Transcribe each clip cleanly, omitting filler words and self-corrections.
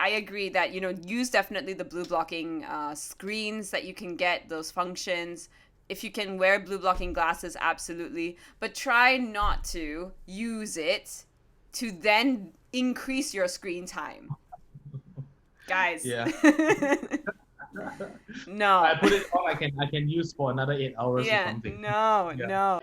I agree that, use definitely the blue blocking screens that you can get, those functions. If you can wear blue blocking glasses, absolutely. But try not to use it to then increase your screen time. Guys. Yeah. I No. put it on, I can use for another 8 hours or Yeah, something. no, Yeah. no.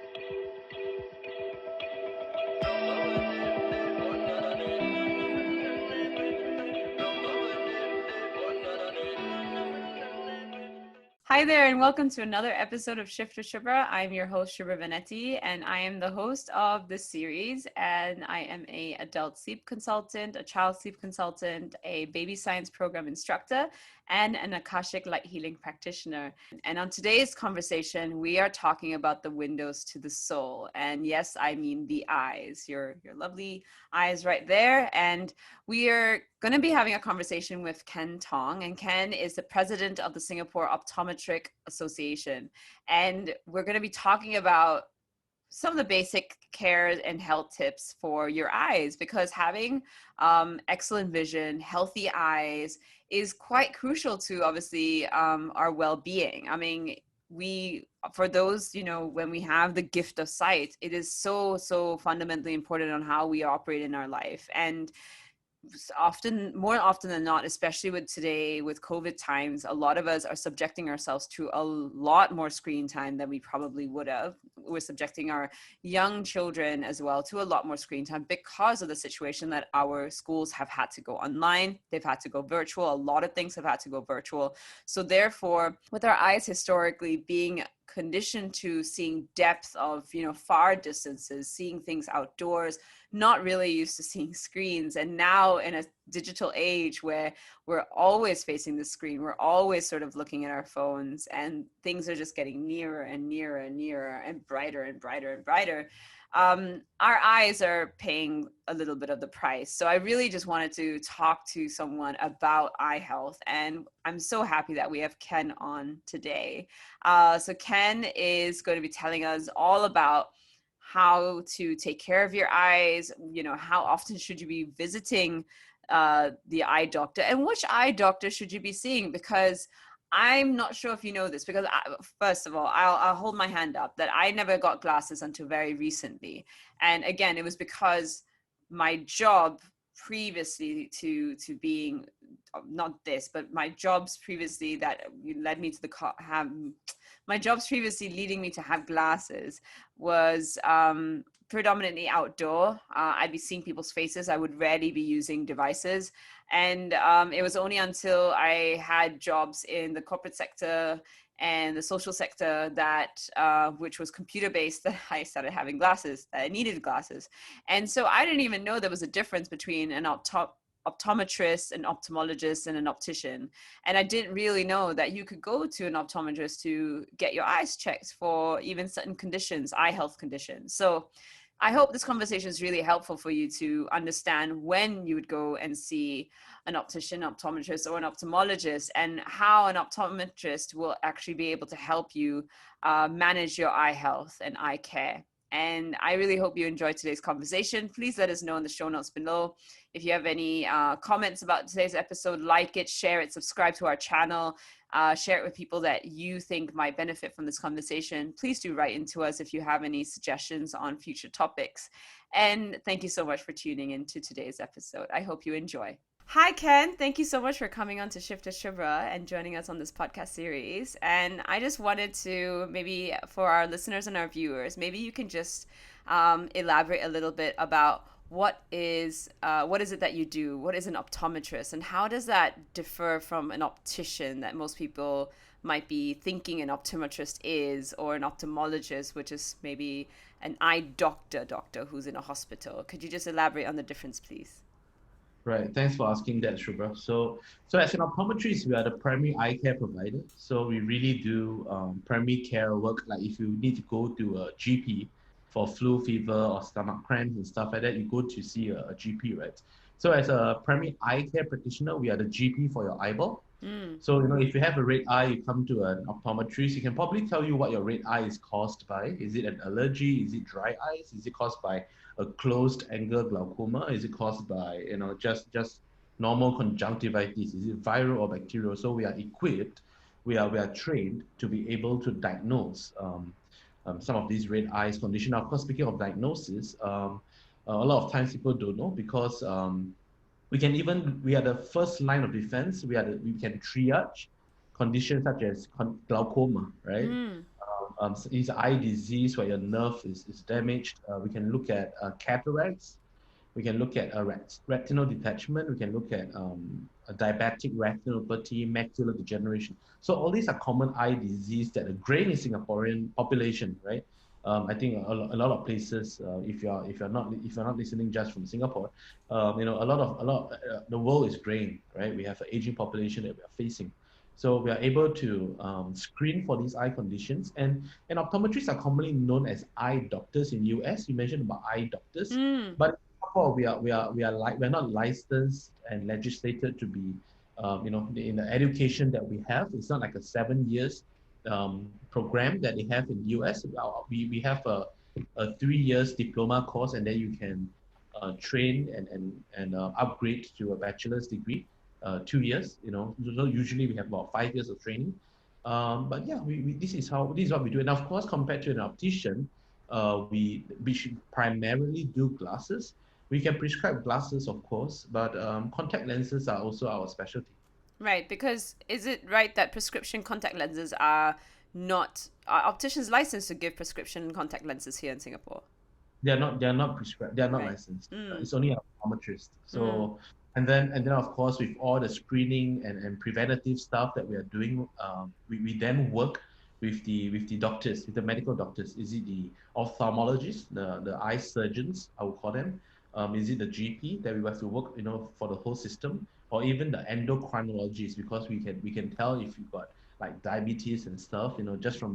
Hi there, and welcome to another episode of Shift with Shubra. I'm your host, Shubra Vanetti, and I am the host of this series. And I am a adult sleep consultant, a child sleep consultant, a baby science program instructor, and an Akashic light healing practitioner. And on today's conversation, we are talking about the windows to the soul. And yes, I mean the eyes, your lovely eyes right there. And we are going to be having a conversation with Ken Tong, and Ken is the president of the Singapore Optometric Association. And we're going to be talking about some of the basic care and health tips for your eyes, because having excellent vision, healthy eyes is quite crucial to obviously our well-being. I mean, we, for those, when we have the gift of sight, it is so fundamentally important on how we operate in our life. And more often than not, especially with today, with COVID times, a lot of us are subjecting ourselves to a lot more screen time than we probably would have. We're subjecting our young children as well to a lot more screen time because of the situation that our schools have had to go online. They've had to go virtual. A lot of things have had to go virtual. So therefore, with our eyes historically being conditioned to seeing depth of, far distances, seeing things outdoors, not really used to seeing screens. And now in a digital age where we're always facing the screen, we're always sort of looking at our phones, and things are just getting nearer and nearer and nearer and brighter and brighter and brighter. Our eyes are paying a little bit of the price. So I really just wanted to talk to someone about eye health. And I'm so happy that we have Ken on today. So Ken is going to be telling us all about how to take care of your eyes, how often should you be visiting the eye doctor, and which eye doctor should you be seeing, because I'm not sure if you know this, because first of all, I'll hold my hand up that I never got glasses until very recently. And again, it was because my job previously to being, not this, but my jobs previously that led me to my jobs previously leading me to have glasses was predominantly outdoor. I'd be seeing people's faces. I would rarely be using devices. And it was only until I had jobs in the corporate sector and the social sector that which was computer based, that I started having glasses, that I needed glasses. And so I didn't even know there was a difference between an optometrist, an ophthalmologist, and an optician. And I didn't really know that you could go to an optometrist to get your eyes checked for even certain conditions, eye health conditions. So I hope this conversation is really helpful for you to understand when you would go and see an optician, optometrist, or an ophthalmologist, and how an optometrist will actually be able to help you manage your eye health and eye care. And I really hope you enjoyed today's conversation. Please let us know in the show notes below. If you have any comments about today's episode, like it, share it, subscribe to our channel, share it with people that you think might benefit from this conversation. Please do write into us if you have any suggestions on future topics. And thank you so much for tuning into today's episode. I hope you enjoy. Hi, Ken. Thank you so much for coming on to Shift to Shubra and joining us on this podcast series. And I just wanted to, maybe for our listeners and our viewers, maybe you can just elaborate a little bit about what is it that you do? What is an optometrist, and how does that differ from an optician that most people might be thinking an optometrist is, or an ophthalmologist, which is maybe an eye doctor who's in a hospital? Could you just elaborate on the difference, please? Right. Thanks for asking that, Shubha. So as an optometrist, we are the primary eye care provider. So we really do primary care work. Like if you need to go to a GP for flu, fever, or stomach cramps and stuff like that, you go to see a GP, right? So as a primary eye care practitioner, we are the GP for your eyeball. Mm. So, if you have a red eye, you come to an optometrist, he can probably tell you what your red eye is caused by. Is it an allergy? Is it dry eyes? Is it caused by a closed angle glaucoma? Is it caused by, just normal conjunctivitis? Is it viral or bacterial? So we are equipped, we are trained to be able to diagnose some of these red eyes condition. Of course, speaking of diagnosis, a lot of times people don't know because we are the first line of defense. We can triage conditions such as glaucoma, right? Mm. Is eye disease where your nerve is damaged. We can look at cataracts. We can look at retinal detachment. We can look at a diabetic retinopathy, macular degeneration. So all these are common eye disease that are graying in Singaporean population, right? I think a lot of places, if you're not listening just from Singapore, the world is graying, right? We have an aging population that we are facing. So we are able to screen for these eye conditions, and optometrists are commonly known as eye doctors in US. You mentioned about eye doctors, Mm. but Singapore, we're not licensed and legislated to be, in the education that we have. It's not like a 7 years program that they have in the US. We have a 3 years diploma course, and then you can train and upgrade to a bachelor's degree. 2 years, So usually we have about 5 years of training. But yeah, this is what we do. And of course, compared to an optician, we should primarily do glasses. We can prescribe glasses, of course, but contact lenses are also our specialty. Right, because is it right that prescription contact lenses are not are opticians licensed to give prescription contact lenses here in Singapore? They're not prescribed. They're not Right. licensed. Mm. It's only an optometrist. Mm. So and then of course with all the screening and preventative stuff that we are doing, we then work with the doctors, with the medical doctors. Is it the ophthalmologist, the eye surgeons, I would call them? Is it the GP that we have to work, for the whole system, or even the endocrinologist, because we can tell if you've got like diabetes and stuff, just from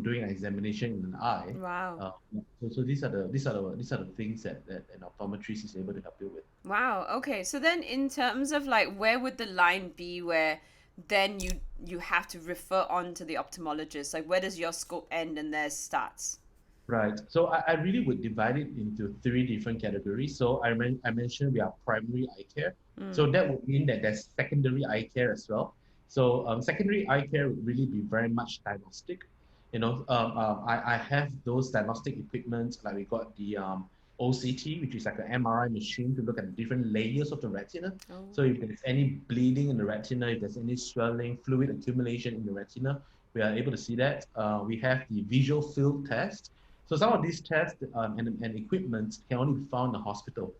doing an examination in an eye. Wow. uh, so these are the things that an optometrist is able to help you with. Wow. Okay. So then in terms of like where would the line be where then you have to refer on to the ophthalmologist? Like where does your scope end and theirs starts? Right. So I really would divide it into three different categories. So I mentioned we are primary eye care. Mm. So that would mean that there's secondary eye care as well. So secondary eye care would really be very much diagnostic. I have those diagnostic equipment, like we got the OCT, which is like an MRI machine to look at the different layers of the retina. Oh. So if there's any bleeding in the retina, if there's any swelling, fluid accumulation in the retina, we are able to see that. We have the visual field test. So some of these tests and equipment can only be found in the hospital.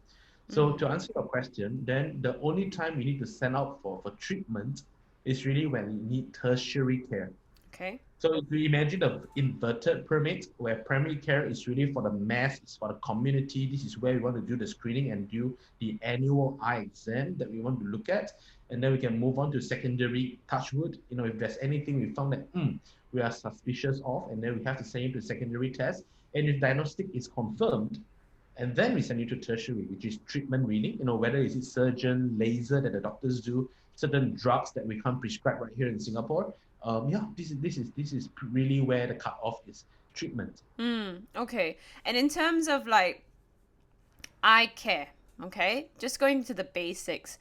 So Mm. to answer your question, then the only time we need to send out for treatment is really when we need tertiary care. Okay. So if you imagine the inverted pyramid, where primary care is really for the mass, it's for the community. This is where we want to do the screening and do the annual eye exam that we want to look at. And then we can move on to secondary touch wood. If there's anything we found that we are suspicious of, and then we have to send you to secondary test. And if diagnostic is confirmed, and then we send you to tertiary, which is treatment really, whether it's surgeon, laser that the doctors do, certain drugs that we can't prescribe right here in Singapore. Yeah, this is really where the cutoff is, treatment. Mm. Okay. And in terms of like eye care, okay? Just going to the basics.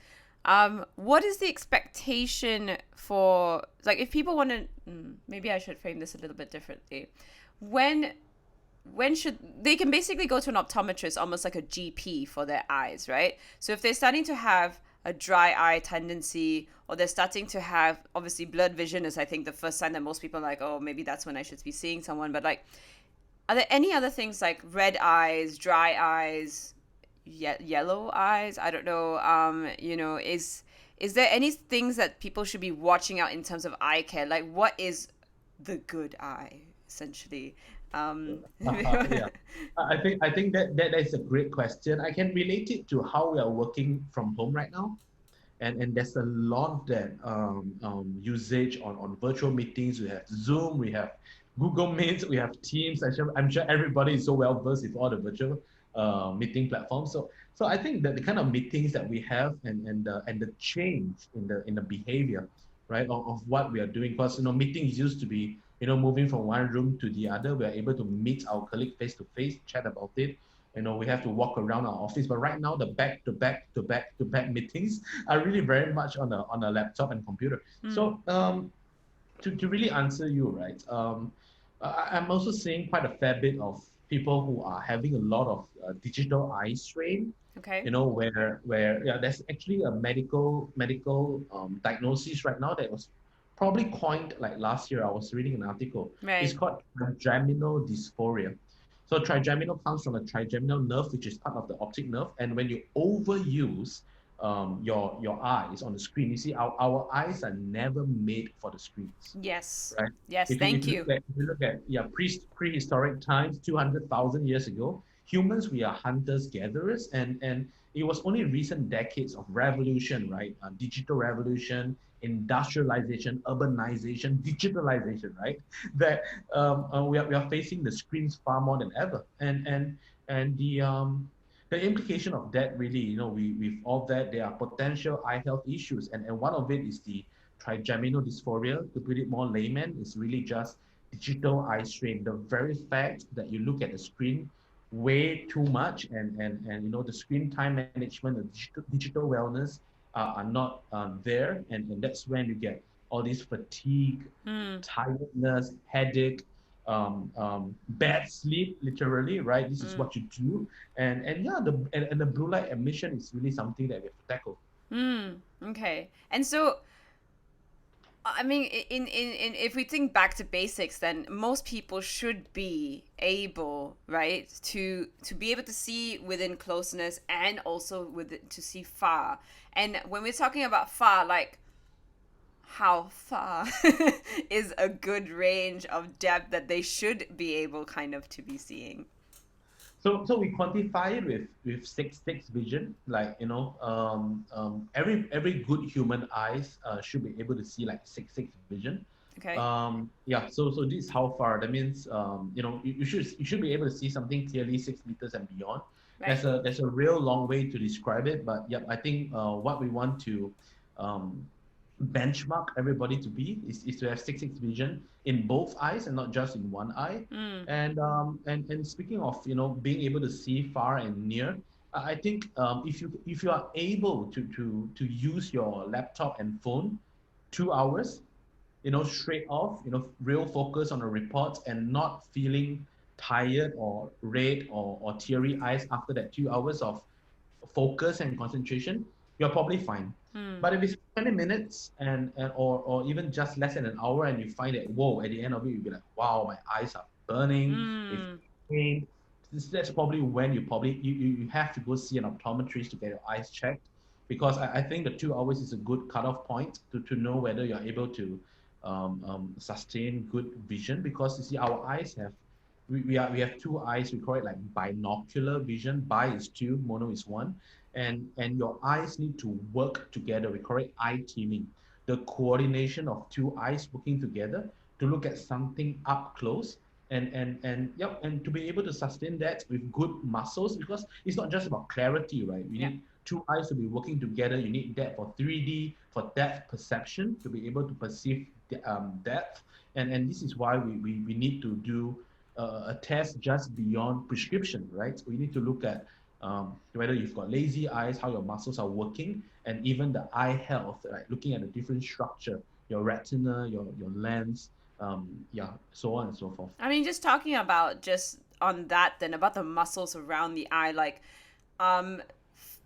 What is the expectation for like if people want to maybe I should frame this a little bit differently. When when should they can basically go to an optometrist almost like a GP for their eyes, right? So if they're starting to have a dry eye tendency or they're starting to have obviously blurred vision is I think the first sign that most people are like, oh, maybe that's when I should be seeing someone. But like are there any other things like red eyes, dry eyes, yellow eyes? I don't know. Is there any things that people should be watching out in terms of eye care? Like what is the good eye essentially? Yeah, I think that is a great question. I can relate it to how we are working from home right now, and there's a lot of that usage on virtual meetings. We have Zoom, we have Google Meet, we have Teams. I'm sure everybody is so well versed with all the virtual meeting platforms. So I think that the kind of meetings that we have and the change in the behavior, right, of what we are doing. Because meetings used to be moving from one room to the other. We are able to meet our colleague face to face, chat about it, we have to walk around our office. But right now, the back to back to back to back meetings are really very much on a laptop and computer. So to really answer you, right? I'm also seeing quite a fair bit of people who are having a lot of digital eye strain. Okay. Where yeah, there's actually a medical diagnosis right now that was probably coined like last year. I was reading an article. It's Right. called trigeminal dysphoria. So trigeminal comes from the trigeminal nerve, which is part of the optic nerve, and when you overuse your eyes on the screen, you see our eyes are never made for the screens, Yes. right? Yes. If you Thank you. look at yeah prehistoric times, 200,000 years ago, humans, we are hunters gatherers, and it was only recent decades of revolution, right? Digital revolution, industrialization, urbanization, digitalization, right? That we are facing the screens far more than ever, and the implication of that really, with all that, there are potential eye health issues, and one of it is the trigeminal dysphoria. To put it more layman, is really just digital eye strain. The very fact that you look at the screen way too much, and the screen time management, the digital wellness are not there, and that's when you get all this fatigue, tiredness, headache, bad sleep, literally, right? This is what you do, and yeah, and the blue light emission is really something that we have to tackle. Okay. And so, I mean, in if we think back to basics, then most people should be able, right, to be able to see within closeness and also with to see far. And when we're talking about far, like how far is a good range of depth that they should be able kind of to be seeing? So we quantify it with six vision. Like every good human eyes should be able to see like six vision. Okay. Yeah. So this is how far. That means you should be able to see something clearly 6 meters and beyond. Right. There's a real long way to describe it, but yep, I think what we want to um, benchmark everybody to be is to have six vision in both eyes and not just in one eye. And speaking of being able to see far and near, I think if you are able to use your laptop and phone 2 hours, straight off, real focus on the reports and not feeling tired or red or teary eyes after that 2 hours of focus and concentration, you're probably fine. But if it's 20 minutes or even just less than an hour, and you find that, whoa, at the end of it, you'll be like, wow, my eyes are burning, they feel pain. That's probably when you have to go see an optometrist to get your eyes checked, because I think the 2 hours is a good cutoff point to know whether you're able to sustain good vision, because you see our eyes have we have two eyes. We call it like binocular vision. Bi is two, mono is one, and your eyes need to work together. We call it eye teaming, the coordination of two eyes working together to look at something up close, and to be able to sustain that with good muscles, because it's not just about clarity, right? We Yeah. need two eyes to be working together. You need that for 3D, for depth perception, to be able to perceive depth, and this is why we need to do a test just beyond prescription, right? We need to look at whether you've got lazy eyes, how your muscles are working, and even the eye health, right? Looking at the different structure, your retina, your lens, yeah, so on and so forth. I mean, just talking about just on that, then about the muscles around the eye, like, um,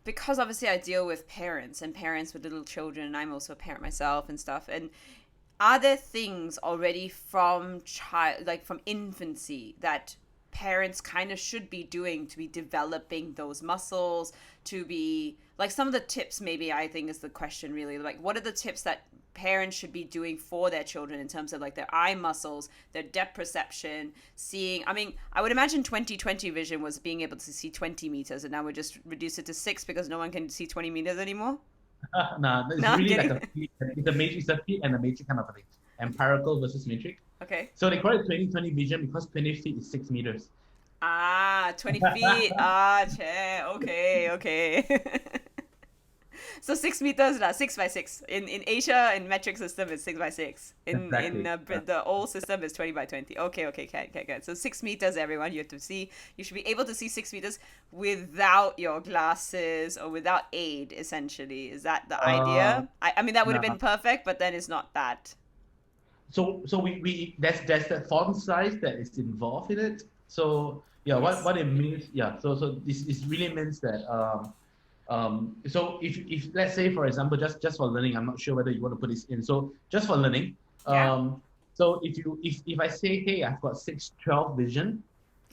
because obviously I deal with parents and parents with little children, and I'm also a parent myself and stuff. And are there things already from child, like from infancy, that parents kind of should be doing to be developing those muscles, to be like some of the tips, maybe, I think is the question really, like what are the tips that parents should be doing for their children in terms of like their eye muscles, their depth perception, seeing. I mean, I would imagine 2020 vision was being able to see 20 meters, and now we just reduce it to 6 because no one can see 20 meters anymore. Nah, it's No, I'm really like kidding. it's a fit and a matrix kind of a thing. Empirical versus matrix. Okay. So they call it 2020 vision because 20 feet is 6 meters. Ah, 20 feet. Ah, che. Okay, okay. So 6 meters lah, 6 by 6. In Asia, in metric system, it's 6 by 6. In Exactly. the old system is 20 by 20. Okay, okay, okay. So 6 meters, everyone. You have to see. You should be able to see 6 meters without your glasses or without aid. Essentially, is that the Uh, idea? I mean, that would have nah. been perfect, but then it's not that. So we there's that font size that is involved in it. So yeah, Yes. what it means, yeah. So this really means that so if let's say for example just for learning, I'm not sure whether you want to put this in. So just for learning, Yeah. so if I say, hey, I've got 612 vision,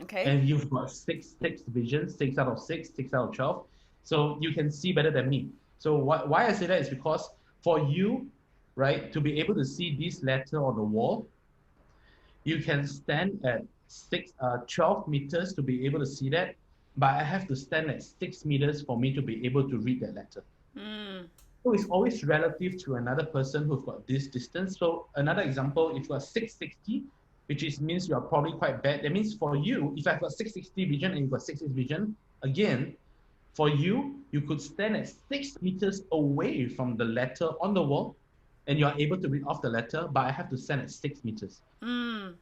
Okay. and you've got six vision, 6 out of 6, 6 out of 12, so you can see better than me. So why I say that is because for you, right, to be able to see this letter on the wall, you can stand at 12 meters to be able to see that, but I have to stand at 6 meters for me to be able to read that letter. Mm. So it's always relative to another person who've got this distance. So another example, if you are 660, which is means you are probably quite bad. That means for you, if I've got 660 vision and you've got 660 vision, again, for you, you could stand at 6 meters away from the letter on the wall, and you are able to read off the letter, but I have to stand at 6 meters. Mm.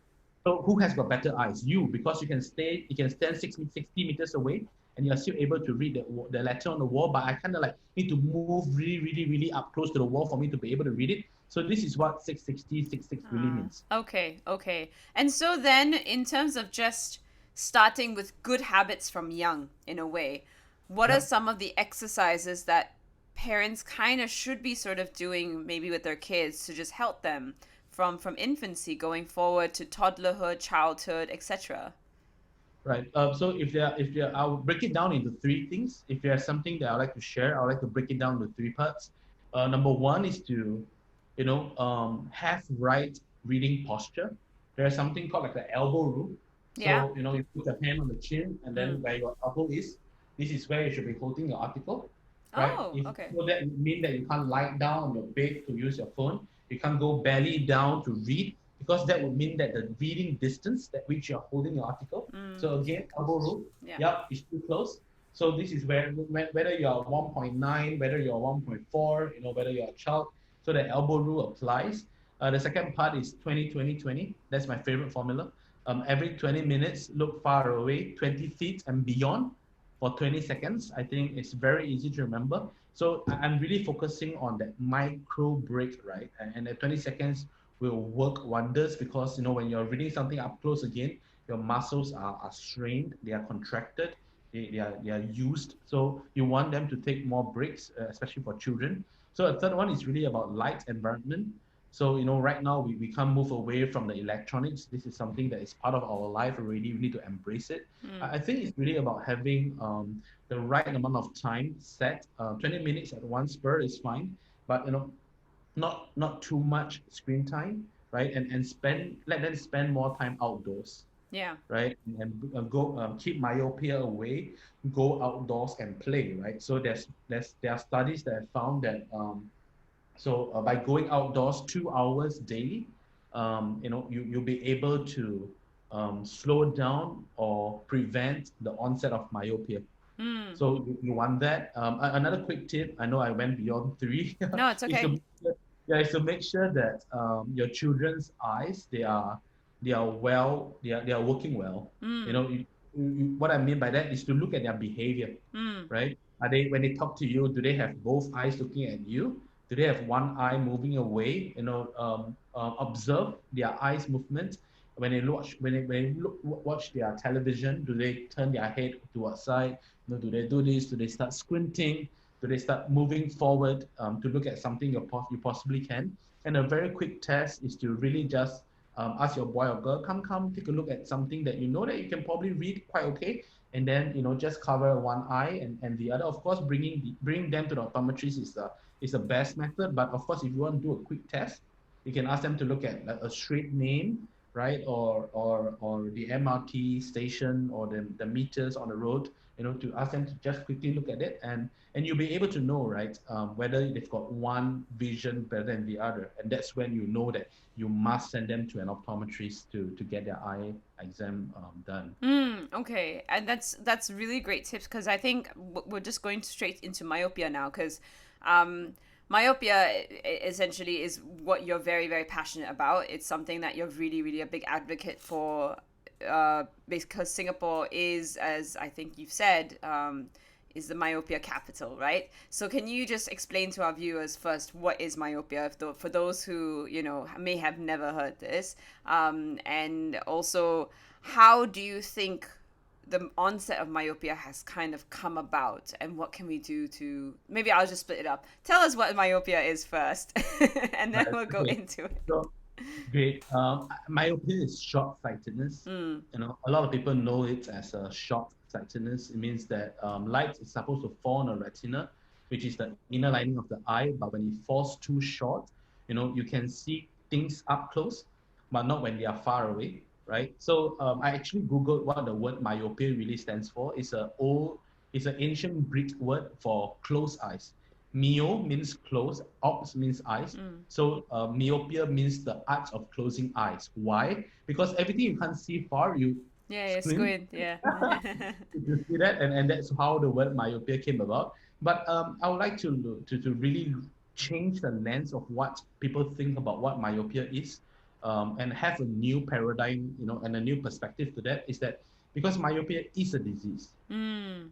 So who has got better eyes? You, because you can stand 60 meters away, and you're still able to read the letter on the wall. But I kind of like need to move really, really, really up close to the wall for me to be able to read it. So this is what 660, 66 really means. Okay, okay. And so then, in terms of just starting with good habits from young, in a way, what are Yep. some of the exercises that parents kind of should be sort of doing maybe with their kids to just help them from infancy going forward to toddlerhood, childhood, etc.? Right. So I'll break it down into three things. If there's something that I like to share, I would like to break it down into three parts. Number one is to, have right reading posture. There's something called like the elbow rule. Yeah. So, you put your hand on the chin, and then Mm. where your elbow is, this is where you should be holding your article, right? Oh, If okay. so, that would mean that you can't lie down on your bed to use your phone. You can't go belly down to read, because that would mean that the reading distance at which you're holding your article, Mm. so again, elbow rule. Yeah. Yep, it's too close. So this is where whether you're 1.9, whether you're 1.4, whether you're a child. So the elbow rule applies. The second part is 20, 20, 20. That's my favorite formula. Every 20 minutes, look far away, 20 feet and beyond for 20 seconds. I think it's very easy to remember. So I'm really focusing on that micro break, right? And the 20 seconds will work wonders, because when you're reading something up close again, your muscles are strained, they are contracted, they are used. So you want them to take more breaks, especially for children. So the third one is really about light environment. So right now we can't move away from the electronics. This is something that is part of our life already. We need to embrace it. Mm. I think it's really about having the right amount of time set. 20 minutes at one spur is fine, but not too much screen time, right? And let them spend more time outdoors, Yeah. right? And go keep myopia away, go outdoors and play, right? So there are studies that have found that by going outdoors 2 hours daily, you'll be able to slow down or prevent the onset of myopia. Mm. So you want that. Another quick tip, I know I went beyond three, No, it's is to okay. make sure, yeah, is to make sure that your children's eyes, they are well, they are working well. Mm. What I mean by that is to look at their behavior, Mm. right? Are they, when they talk to you, do they have both eyes looking at you? Do they have one eye moving away? Observe their eyes movement. When they watch their television, do they turn their head to outside? Do they do this? Do they start squinting? Do they start moving forward to look at something you possibly can? And a very quick test is to really just ask your boy or girl, come, take a look at something that you know that you can probably read quite okay, and then just cover one eye and the other. Of course, bring them to the optometrist is the best method. But of course, if you want to do a quick test, you can ask them to look at like a street name, right, or the MRT station, or the meters on the road, to ask them to just quickly look at it, and you'll be able to know, right, whether they've got one vision better than the other, and that's when you know that you must send them to an optometrist to get their eye exam done. Mm, okay, and that's really great tips because I think we're just going straight into myopia now because Myopia essentially is what you're very, very passionate about. It's something that you're really, really a big advocate for, because Singapore is, as I think you've said, is the myopia capital, right? So can you just explain to our viewers first what is myopia, for those who may have never heard this, and also how do you think the onset of myopia has kind of come about, and what can we do to, maybe I'll just split it up. Tell us what myopia is first, and then Right. we'll go Okay. into it. So great. Myopia is short-sightedness. Mm, A lot of people know it as a short-sightedness. It means that light is supposed to fall on the retina, which is the inner lining of the eye. But when it falls too short, you can see things up close, but not when they are far away, right? So I actually Googled what the word myopia really stands for. It's an ancient Greek word for closed eyes. Myo means close, ops means eyes. mm. So myopia means the art of closing eyes. Why? Because everything you can't see far, you Yeah, squint. squid, yeah. You see that, and that's how the word myopia came about. But I would like to really change the lens of what people think about what myopia is, and have a new paradigm, and a new perspective to that. Is that because myopia is a disease, Mm,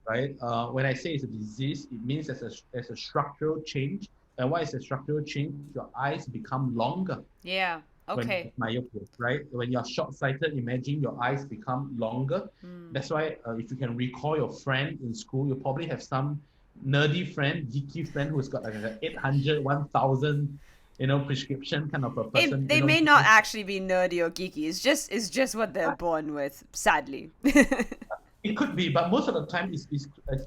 right? When I say it's a disease, it means there's a structural change. And what is a structural change? Your eyes become longer yeah, when you okay. have myopia, right? When you're short-sighted, imagine your eyes become longer. Mm. That's why if you can recall your friend in school, you probably have some nerdy friend, geeky friend who's got like an 800, 1000, prescription kind of a person, They may not actually be nerdy or geeky. It's just what they're born with, sadly. It could be, but most of the time it's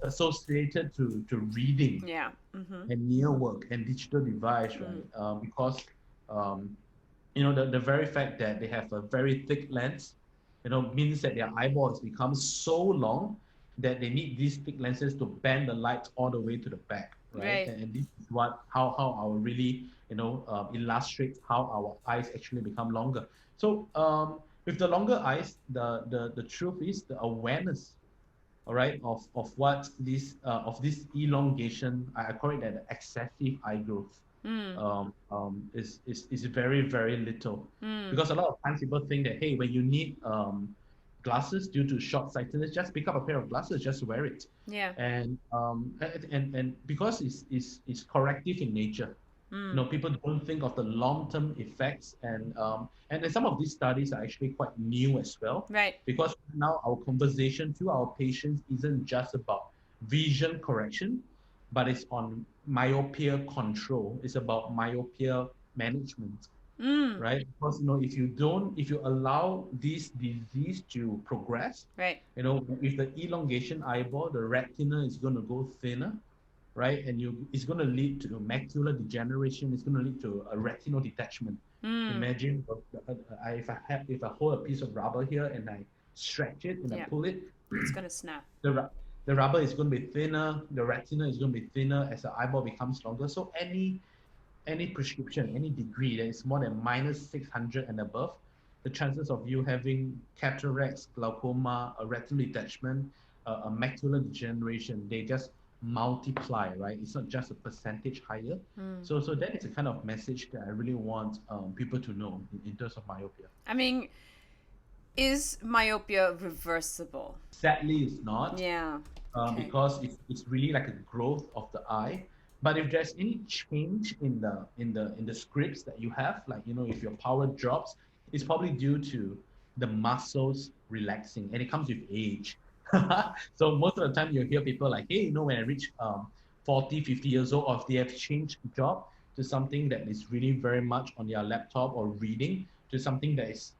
associated to reading Yeah. Mm-hmm. and near work and digital device, Mm. right? Because um, the very fact that they have a very thick lens, means that their eyeballs become so long that they need these thick lenses to bend the light all the way to the back, right? Right. And this is how I will really, illustrate how our eyes actually become longer. So with the longer eyes, the truth is the awareness, all right, of what this elongation, I call it that excessive eye growth, Mm. is very, very little. Mm. Because a lot of times people think that, hey, when you need glasses due to short sightedness, just pick up a pair of glasses, just wear it. Yeah. And because it's corrective in nature, Mm. people don't think of the long-term effects, and then some of these studies are actually quite new as well, Right. because now our conversation to our patients isn't just about vision correction, but it's on myopia control. It's about myopia management, Mm. right? Because if you allow this disease to progress, Right. with the elongation eyeball, the retina is going to go thinner, right? And it's going to lead to macular degeneration. It's going to lead to a retinal detachment. Mm. Imagine if I hold a piece of rubber here and I stretch it and I Yeah. pull it, It's gonna snap. the rubber is going to be thinner, the retina is going to be thinner as the eyeball becomes longer. So any prescription, any degree that is more than minus 600 and above, the chances of you having cataracts, glaucoma, a retinal detachment, a macular degeneration, they just multiply, right? It's not just a percentage higher. Mm. So that is the kind of message that I really want people to know in terms of myopia. I mean, is myopia reversible? Sadly, it's not. Yeah. Okay. Because it's really like a growth of the eye. But if there's any change in the scripts that you have, like if your power drops, it's probably due to the muscles relaxing, and it comes with age. So most of the time you hear people like, hey, when I reach 40, 50 years old, or if they have changed job to something that is really very much on their laptop or reading to something that is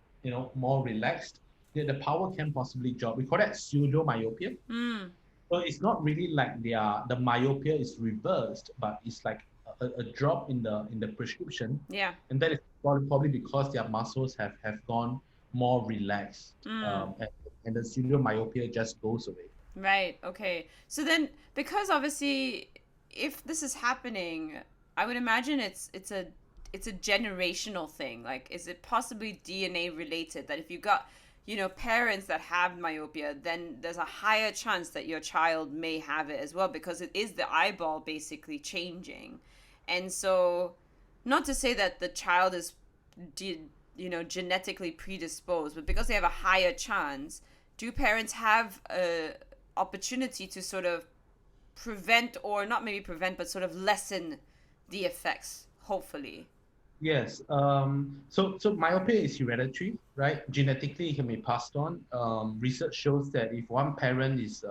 more relaxed, the power can possibly drop. We call that pseudo myopia. Mm. So it's not really like the myopia is reversed, but it's like a drop in the prescription, Yeah. and that is probably because their muscles have gone more relaxed, Mm. and the pseudo myopia just goes away. Right. Okay. So then, because obviously, if this is happening, I would imagine it's a generational thing. Like, is it possibly DNA related that if you got parents that have myopia, then there's a higher chance that your child may have it as well, because it is the eyeball basically changing. And so, not to say that the child is genetically predisposed, but because they have a higher chance, do parents have a opportunity to sort of prevent, or not maybe prevent, but sort of lessen the effects, hopefully? Yes. So myopia is hereditary, right? Genetically, it can be passed on. Research shows that if one parent is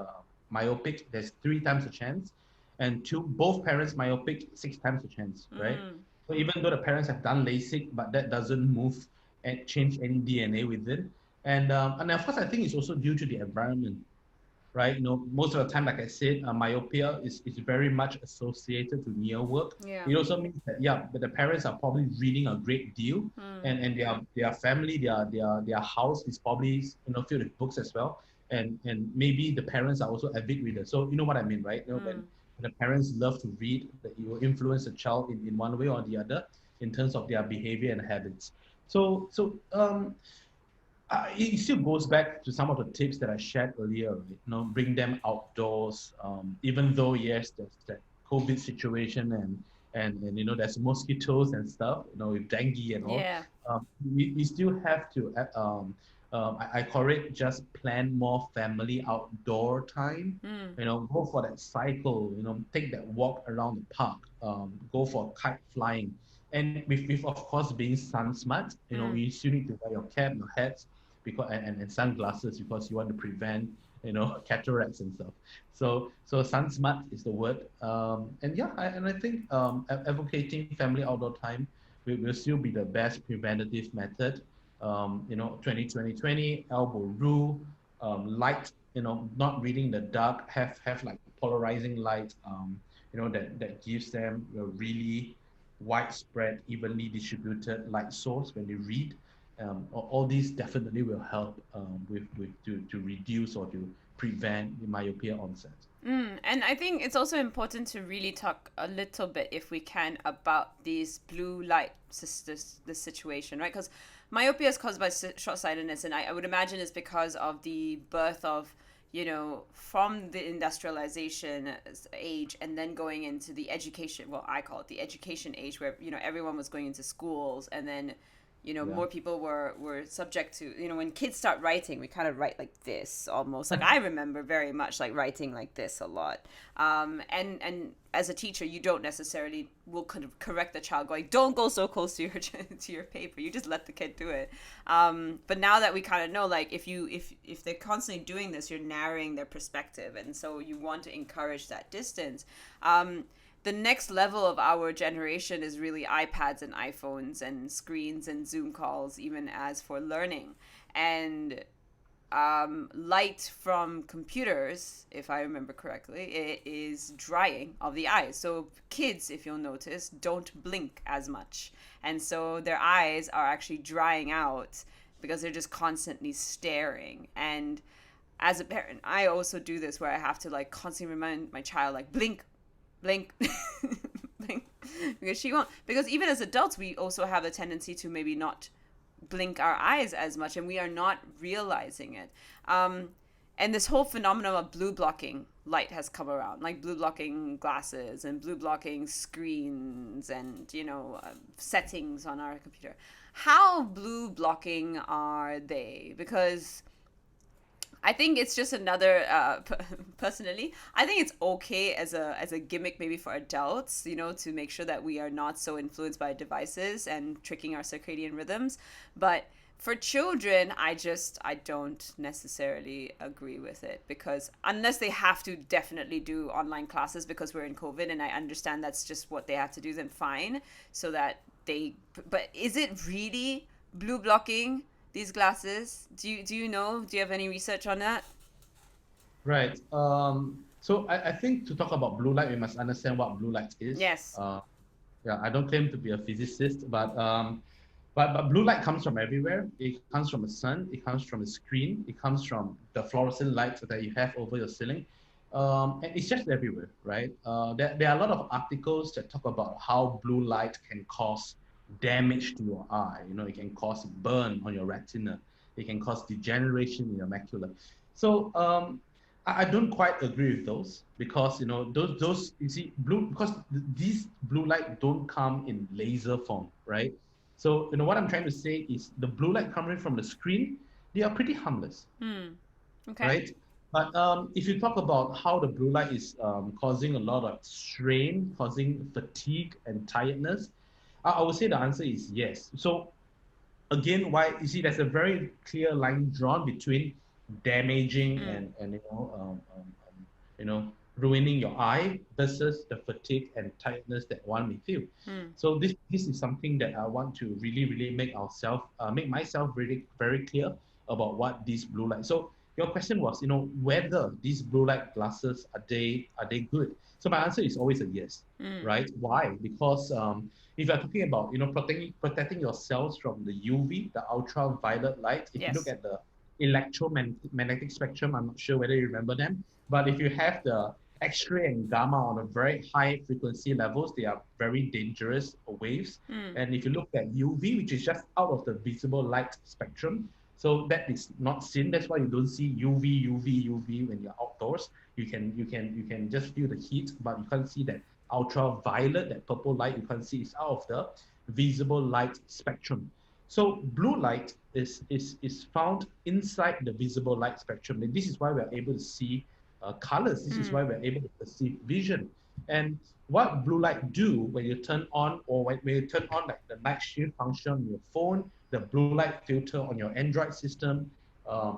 myopic, there's three times a chance, and both parents myopic, six times a chance, right? Mm, So even though the parents have done LASIK, but that doesn't move and change any DNA within, and of course, I think it's also due to the environment, right? Most of the time, like I said, myopia is very much associated to near work. yeah. It also means that, yeah, but the parents are probably reading a great deal, Mm, and their family, their house is probably filled with books as well, and maybe the parents are also avid readers. So you know what I mean, right? mm, When the parents love to read, that it will influence the child in one way or the other in terms of their behavior and habits. It still goes back to some of the tips that I shared earlier, right? Bring them outdoors. Even though yes, there's that COVID situation and there's mosquitoes and stuff, with dengue and all. yeah. We still have to I call it just plan more family outdoor time. Mm, Go for that cycle. Take that walk around the park. Go for kite flying. And with of course being sun smart, mm, you still need to wear your cap, your hats, because and sunglasses because you want to prevent cataracts and stuff. So sun smart is the word. And yeah, I think advocating family outdoor time will still be the best preventative method. 20 elbow rule, light, not reading the dark, have like polarizing light, that gives them a really widespread, evenly distributed light source when they read. All these definitely will help with to reduce or to prevent the myopia onset. mm. And I think it's also important to really talk a little bit, if we can, about these blue light the situation, right? Because myopia is caused by short-sightedness, and I would imagine it's because of the birth of, from the industrialization age, and then going into the education, well, I call it the education age, where everyone was going into schools, and then Yeah. more people were subject to, when kids start writing, we kind of write like this almost. Like, I remember very much like writing like this a lot. And as a teacher, you don't necessarily will kind of correct the child going, don't go so close to your to your paper. You just let the kid do it. But now that we kind of know, like, if they're constantly doing this, you're narrowing their perspective, and so you want to encourage that distance. The next level of our generation is really iPads and iPhones and screens and Zoom calls, even as for learning. And light from computers, if I remember correctly, it is drying of the eyes. So kids, if you'll notice, don't blink as much. And so their eyes are actually drying out because they're just constantly staring. And as a parent, I also do this, where I have to like constantly remind my child, like, blink, blink, blink, because she won't. Because even as adults, we also have a tendency to maybe not blink our eyes as much, and we are not realizing it. And this whole phenomenon of blue blocking light has come around, like blue blocking glasses and blue blocking screens and settings on our computer. How blue blocking are they? Because I think it's just another. Personally, I think it's okay as a gimmick, maybe for adults, to make sure that we are not so influenced by devices and tricking our circadian rhythms. But for children, I don't necessarily agree with it, because unless they have to definitely do online classes because we're in COVID, and I understand that's just what they have to do, then fine. So that they. But is it really blue blocking these glasses? Do you know? Do you have any research on that? Right. So I think to talk about blue light, we must understand what blue light is. Yes. Yeah, I don't claim to be a physicist, but blue light comes from everywhere. It comes from the sun. It comes from the screen. It comes from the fluorescent lights that you have over your ceiling. And it's just everywhere, right? There are a lot of articles that talk about how blue light can cause damage to your eye. It can cause burn on your retina. It can cause degeneration in your macula. So I don't quite agree with those because those you see these blue light don't come in laser form, right? So what I'm trying to say is the blue light coming from the screen, they are pretty harmless, Hmm. Okay. right? But if you talk about how the blue light is causing a lot of strain, causing fatigue and tiredness, I would say the answer is yes. So again, why you see there's a very clear line drawn between damaging Hmm. and you know ruining your eye versus the fatigue and tiredness that one may feel. Hmm. So this is something that I want to really make myself really very clear about what these blue light. So your question was whether these blue light glasses are they good. So my answer is always a yes, Hmm. right? Why? Because if you're talking about protecting your cells from the UV, the ultraviolet light, if you look Yes. at the electromagnetic spectrum, I'm not sure whether you remember them, but if you have the X-ray and gamma on a very high frequency levels, they are very dangerous waves. Hmm. And if you look at UV, which is just out of the visible light spectrum, so that is not seen. That's why you don't see UV when you're outdoors. You can just feel the heat, but you can't see that ultraviolet, that purple light. You can't see it's out of the visible light spectrum. So blue light is found inside the visible light spectrum, and this is why we are able to see colors. This is Hmm. why we're able to perceive vision. And what blue light do when you turn on or when you turn on like the night shift function on your phone, the blue light filter on your Android system,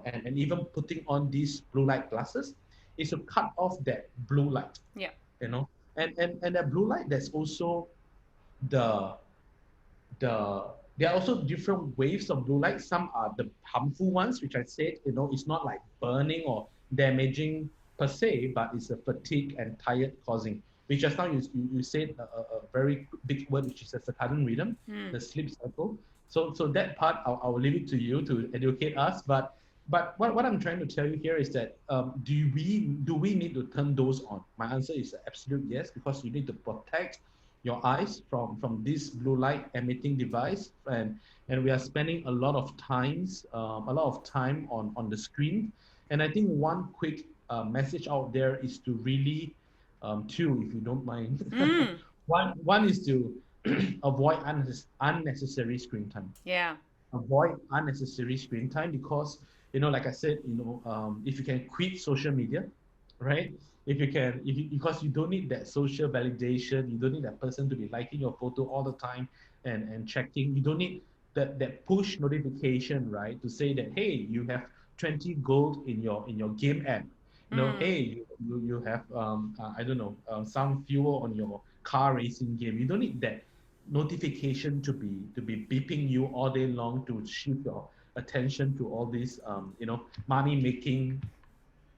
and even putting on these blue light glasses, is to cut off that blue light. Yeah. And that blue light, there's also the the there are also different waves of blue light. Some are the harmful ones, which I said, it's not like burning or damaging per se, but it's a fatigue and tired causing. Which just now you said a very big word, which is a circadian rhythm, Hmm. the sleep cycle. So that part I'll leave it to you to educate us. But what I'm trying to tell you here is that do we need to turn those on? My answer is absolute yes, because you need to protect your eyes from this blue light emitting device, and we are spending a lot of time on the screen. And I think one quick message out there is to really two, if you don't mind. Hmm. One is to avoid unnecessary screen time. Yeah. Avoid unnecessary screen time, because like I said, if you can quit social media, right? Because you don't need that social validation, you don't need that person to be liking your photo all the time and checking. You don't need that push notification, right, to say that, hey, you have 20 gold in your game app. Hmm. Hey, you have I don't know, some fuel on your car racing game. You don't need that notification to be beeping you all day long to shift your attention to all these money making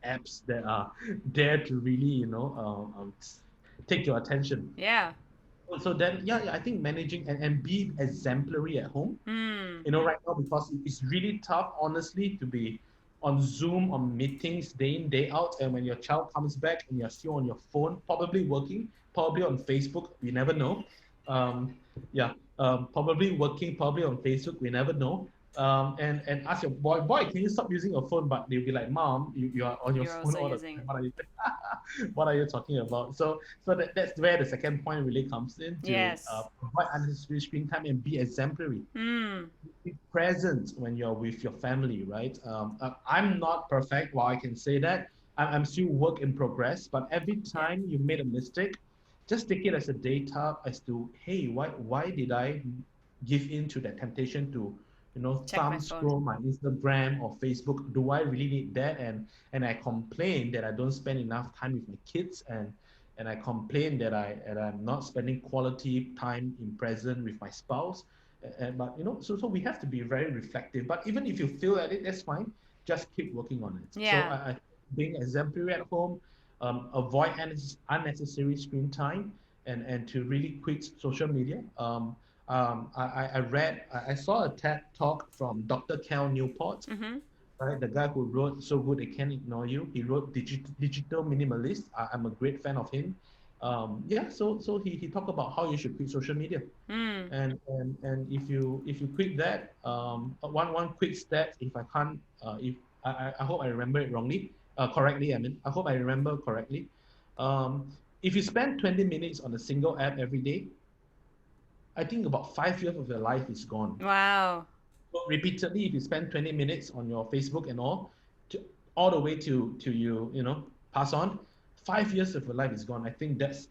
apps that are there to really take your attention. Yeah. So then, yeah, I think managing and be exemplary at home, Hmm. right now, because it's really tough, honestly, to be on Zoom, on meetings day in, day out. And when your child comes back and you're still on your phone, probably working, probably on Facebook, we never know. Yeah, probably working, probably on Facebook, we never know. And ask your boy, can you stop using your phone? But they'll be like, Mom, you are on your You're phone also all the using time. it. What are you talking about? So that's where the second point really comes in, to Yes. avoid unnecessary screen time and be exemplary. Hmm. Be present when you're with your family, right? I'm not perfect. While I can say that, I'm still work in progress. But every Yeah. time you made a mistake, just take it as a data, as to, hey, why did I give in to that temptation to Check my thumb phone. scroll my Instagram or Facebook? Do I really need that? And I complain that I don't spend enough time with my kids, and I complain that I'm not spending quality time in present with my spouse. But so we have to be very reflective. But even if you feel at it, that's fine. Just keep working on it. So Yeah. I being exemplary at home, avoid unnecessary screen time, and to really quit social media. I saw a TED talk from Dr. Cal Newport, Mm-hmm. right? The guy who wrote So Good They Can't Ignore You. He wrote Digital Minimalist. I'm a great fan of him. Yeah, so he talked about how you should quit social media. Mm. And if you quit that, one quick step, if I can't, if I hope I remember it correctly, I mean, I hope I remember correctly. If you spend 20 minutes on a single app every day, I think about 5 years of your life is gone. Wow. So repeatedly, if you spend 20 minutes on your Facebook and to, all the way to pass on, 5 years of your life is gone. I think that's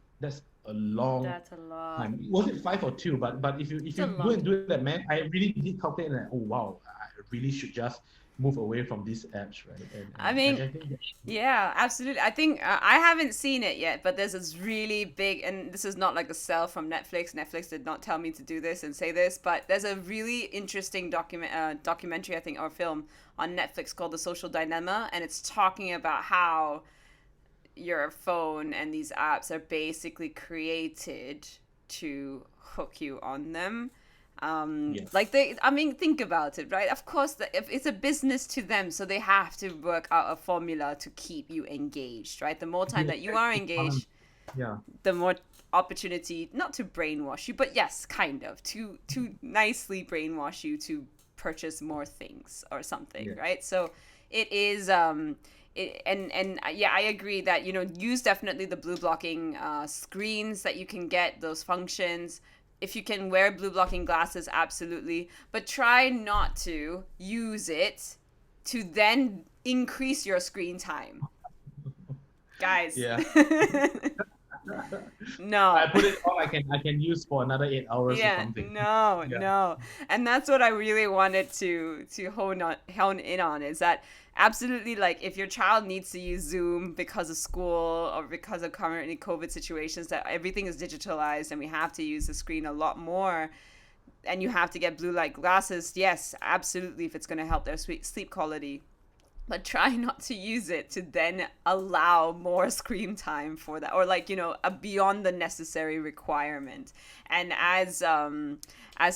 a long That's a lot. time. Was it 5 or 2? But if you It's if a you go long and do time. that, man, I really did calculate that. Oh wow, I really should just move away from these apps, right? I And mean, I think that, yeah, absolutely. I think I haven't seen it yet, but there's this really big, and this is not like a sell from Netflix. Netflix did not tell me to do this and say this, but there's a really interesting documentary, I think, or film on Netflix called The Social Dilemma, and it's talking about how your phone and these apps are basically created to hook you on them. yeah, Like I mean, think about it, right? Of course, if it's a business to them, so they have to work out a formula to keep you engaged, right? The more time that you are engaged, yeah, the more opportunity, not to brainwash you, but yes, kind of to nicely brainwash you to purchase more things or something, yeah. right? So it is and yeah, I agree that use definitely the blue blocking screens that you can get, those functions. If you can wear blue blocking glasses, absolutely, but try not to use it to then increase your screen time, guys. Yeah. I No. put it all I can use for another 8 hours or Yeah, something. no, Yeah. no. And that's what I really wanted to hone in on, is that absolutely, like, if your child needs to use Zoom because of school or because of currently COVID situations, that everything is digitalized and we have to use the screen a lot more, and you have to get blue light glasses, yes, absolutely, if it's going to help their sleep quality, but try not to use it to then allow more screen time for that, or like a beyond the necessary requirement. And as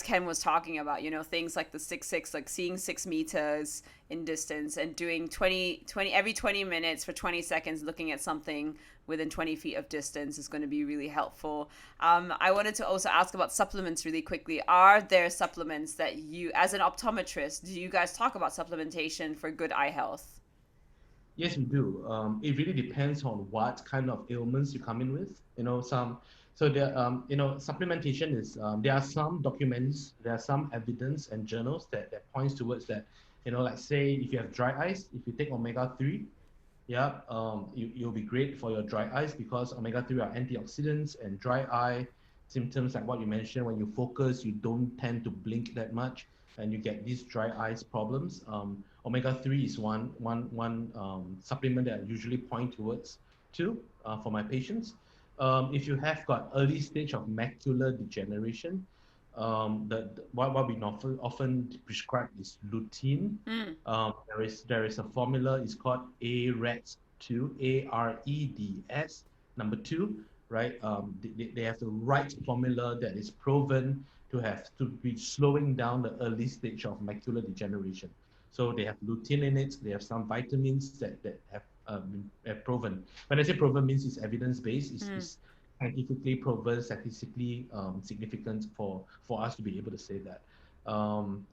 Ken was talking about, things like the 6 6, like seeing 6 meters in distance and doing 20 every 20 minutes for 20 seconds, looking at something within 20 feet of distance is going to be really helpful. I wanted to also ask about supplements really quickly. Are there supplements that you, as an optometrist, do you guys talk about supplementation for good eye health? Yes, we do. It really depends on what kind of ailments you come in with. So there, supplementation is, there are some documents, there are some evidence and journals that points towards that. Like say if you have dry eyes, if you take omega-3, yeah, you'll be great for your dry eyes because omega-3 are antioxidants, and dry eye symptoms like what you mentioned, when you focus, you don't tend to blink that much and you get these dry eyes problems. Omega-3 is one supplement that I usually point towards for my patients. If you have got early stage of macular degeneration, what we often prescribe is lutein. Mm. There is a formula. It's called AREDS2, AREDS number two, right? They have the right formula that is proven to be slowing down the early stage of macular degeneration. So they have lutein in it. They have some vitamins that have proven. When I say proven, means it's evidence based. Mm. It's scientifically proven, statistically significant for us to be able to say that. Um,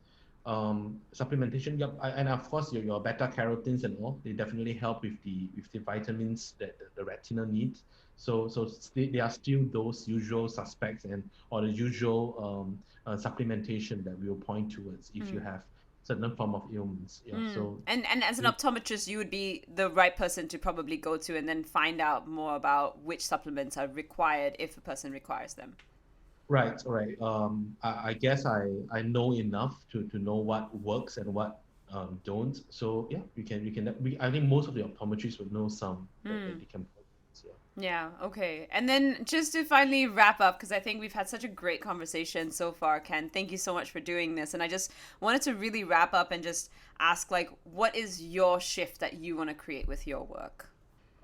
Supplementation, yep, and of course your beta carotenes and all, they definitely help with the vitamins that the retina needs. So they are still those usual suspects and or the usual supplementation that we will point towards if you Mm. have certain form of ailments. Yeah. Mm. So And as an optometrist, you would be the right person to probably go to and then find out more about which supplements are required if a person requires them. right, right. I guess I know enough to know what works and what don't. So yeah, we I think most of the optometrists would know some that Mm. they can point towards, yeah. Yeah, okay. And then just to finally wrap up, because I think we've had such a great conversation so far, Ken. Thank you so much for doing this. And I just wanted to really wrap up and just ask, like, what is your shift that you want to create with your work?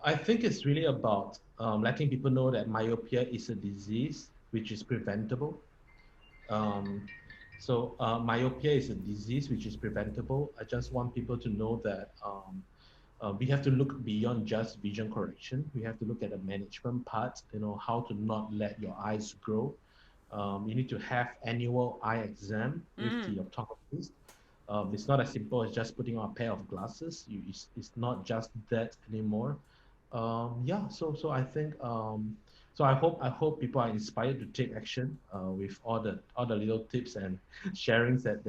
I think it's really about letting people know that myopia is a disease which is preventable. Um, myopia is a disease which is preventable. I just want people to know that we have to look beyond just vision correction. We have to look at the management part, how to not let your eyes grow. You need to have annual eye exam with the Mm. optometrist. It's not as simple as just putting on a pair of glasses. It's not just that anymore. Yeah, so I think so I hope people are inspired to take action with all the little tips and sharings that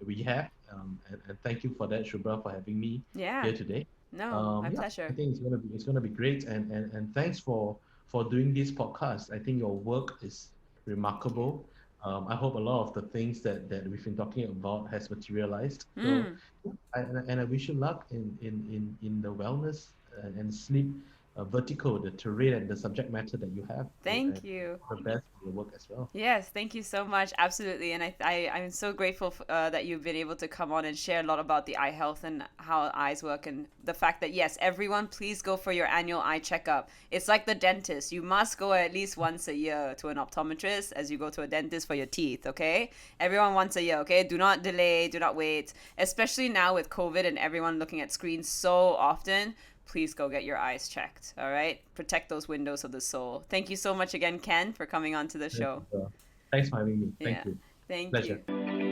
we have. And thank you for that, Shubha, for having me Yeah. here today. No, my Yeah, I pleasure. think it's gonna be great. And thanks for doing this podcast. I think your work is Thank you. remarkable. I hope a lot of the things that we've been talking about has materialized. So, Mm. yeah, and I wish you luck in the wellness and sleep vertical, the terrain and the subject matter that you have. And Thank you. all the best for your work as well. Yes, thank you so much. Absolutely. And I'm so grateful that you've been able to come on and share a lot about the eye health and how eyes work. And the fact that, yes, everyone, please go for your annual eye checkup. It's like the dentist. You must go at least once a year to an optometrist as you go to a dentist for your teeth, okay? Everyone once a year, okay? Do not delay, do not wait. Especially now with COVID and everyone looking at screens so often, please go get your eyes checked. All right. Protect those windows of the soul. Thank you so much again, Ken, for coming on to the Thank show. you, Thanks for having me. Thank Yeah. you. Thank Pleasure. you.